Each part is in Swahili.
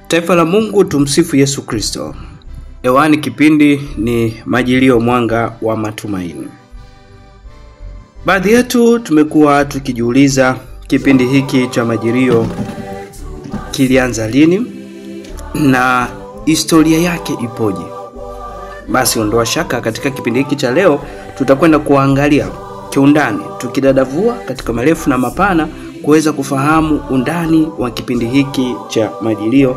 Taifa la Mungu, tumsifu Yesu Kristo. Hewani kipindi ni Majilio, mwanga wa matumaini. Baadhi yetu tumekuwa tukijiuliza kipindi hiki cha Majilio kilianza lini na historia yake ipoje. Basi ondoa shaka, katika kipindi hiki cha leo tutakwenda kuangalia kiundani, tukidadavua katika marefu na mapana kuweza kufahamu undani wa kipindi hiki cha Majilio.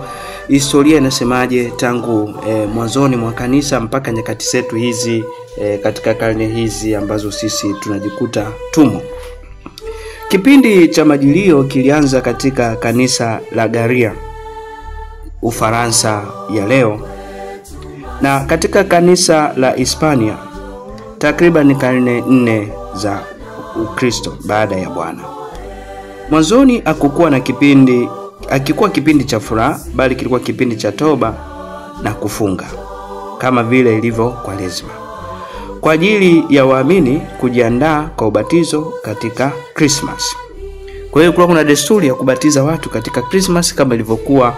Historia inasemaje tangu mwanzoni mwa kanisa mpaka nyakati zetu hizi, katika karne hizi ambazo sisi tunajikuta tumo. Kipindi cha Majilio kilianza katika kanisa la Garia, Ufaransa ya leo, na katika kanisa la Hispania takriban karne 4 za Ukristo baada ya Bwana. Mwanzoni akikuwa kipindi cha furaha, bali kilikuwa kipindi cha toba na kufunga, kama vile ilivyo Kwaresma, kwa ajili ya waamini kujiandaa kwa ubatizo katika Christmas. Kwa hiyo kuna desturi ya kubatiza watu katika Christmas kama ilivyokuwa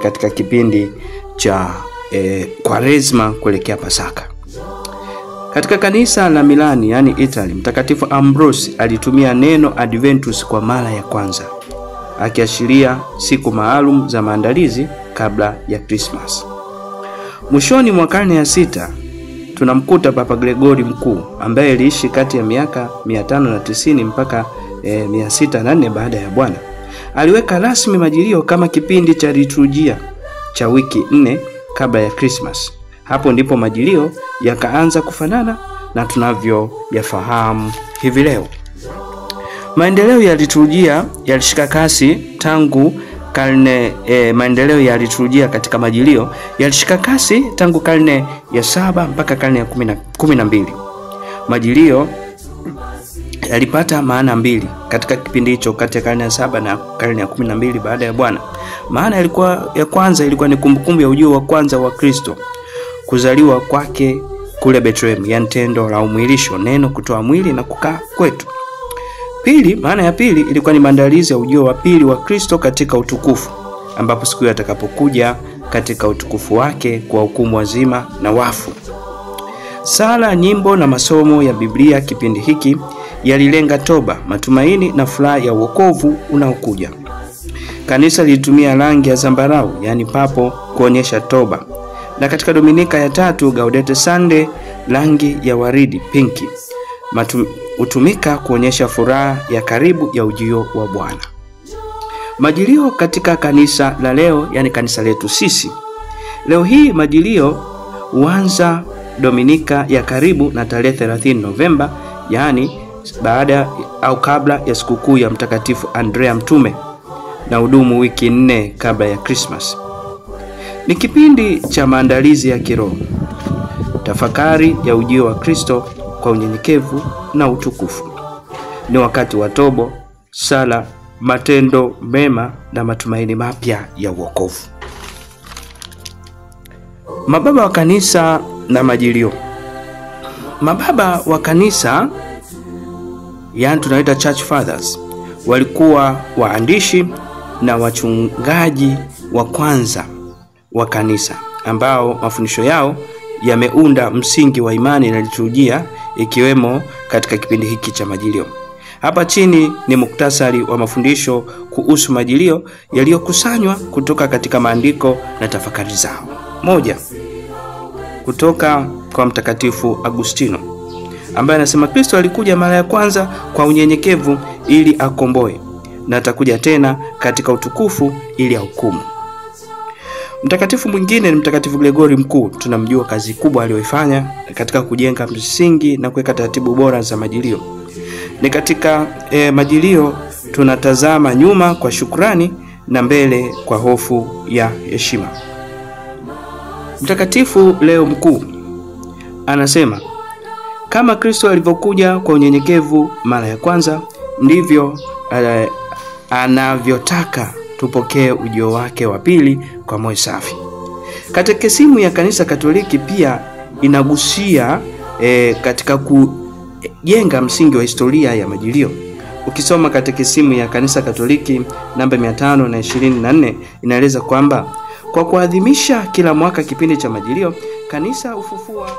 katika kipindi cha Kwaresma kuelekea Pasaka. Katika kanisa la Milani, yani Italy, Mtakatifu Ambrose alitumia neno Adventus kwa mara ya kwanza, akiashiria siku maalum za maandalizi kabla ya Christmas. Mwishoni mwa karne ya 6 tunamkuta Papa Gregory Mkuu, ambaye aliishi kati ya miaka 590 mpaka 604 baada ya Bwana. Aliweka rasmi Majilio kama kipindi cha liturujia cha wiki 4 kabla ya Christmas. Hapo ndipo Majilio yakaanza kufanana na tunavyoyafahamu hivi leo. Maendeleo ya liturujia yalishika kasi tangu karne maendeleo ya liturujia katika Majilio yalishika kasi tangu karne ya 7 mpaka karne ya 12. Majilio yalipata maana mbili katika kipindi hicho, kati ya karne ya 7 na karne ya 12 baada ya Bwana. Maana ya kwanza ilikuwa ni kumbukumbu ya ujio wa kwanza wa Kristo, kuzaliwa kwake kule Bethlehem, yani tendo la umwilisho, neno kutoa mwili na kukaa kwetu. Pili, maana ya pili ilikuwa ni maandalizi ya ujio wa pili wa Kristo katika utukufu, ambapo siku atakapokuja katika utukufu wake kwa hukumu wazima na wafu. Sala, nyimbo na masomo ya Biblia kipindi hiki yalilenga toba, matumaini na furaha ya wokovu unaokuja. Kanisa lilitumia rangi ya zambarau, yani papo, kuonyesha toba. Na katika Dominika ya 3 Gaudete Sunday, rangi ya waridi, pinki, hutumika kuonyesha furaha ya karibu ya ujio wa Bwana. Majilio katika kanisa la leo, yani kanisa letu sisi leo hii, Majilio huanza Dominika ya karibu na tarehe 30 Novemba, yani baada au kabla ya sikukuu ya Mtakatifu Andrea Mtume, na hudumu wiki 4 kabla ya Christmas. Ni kipindi cha maandalizi ya kiroho, tafakari ya ujio wa Kristo kwa unyenyekevu na utukufu. Ni wakati wa toba, sala, matendo mema na matumaini mapya ya wokovu. Mababa wa kanisa na Majilio. Mababa wa kanisa, yani tunaita church fathers, walikuwa waandishi na wachungaji wa kwanza wa kanisa, ambao mafundisho yao yameunda msingi wa imani na liturujia, ikiwemo katika kipindi hiki cha Majilio. Hapa chini ni muktasari wa mafundisho kuhusu Majilio yaliyokusanywa kutoka katika maandiko na tafakari zao. 1. Kutoka kwa Mtakatifu Agustino, ambaye anasema Kristo alikuja mara ya kwanza kwa unyenyekevu ili akomboe, na atakuja tena katika utukufu ili ahukumu. Mtakatifu mwingine ni Mtakatifu Gregory Mkuu. Tunamjua kazi kubwa aliyoifanya katika kujenga msingi na kuweka taratibu bora za Majilio. Ni katika Majilio tunatazama nyuma kwa shukrani na mbele kwa hofu ya heshima. Mtakatifu Leo Mkuu anasema, kama Kristo alivyokuja kwa unyenyekevu mara ya kwanza, ndivyo anavyotaka tupokee ujio wake wa pili kwa moyo safi. Katekisimu ya Kanisa Katoliki pia inagusia katika kujenga msingi wa historia ya Majilio. Ukisoma katekisimu ya Kanisa Katoliki namba 524 inaeleza kwamba Kwa kuadhimisha kila mwaka kipindi cha Majilio, kanisa hufufua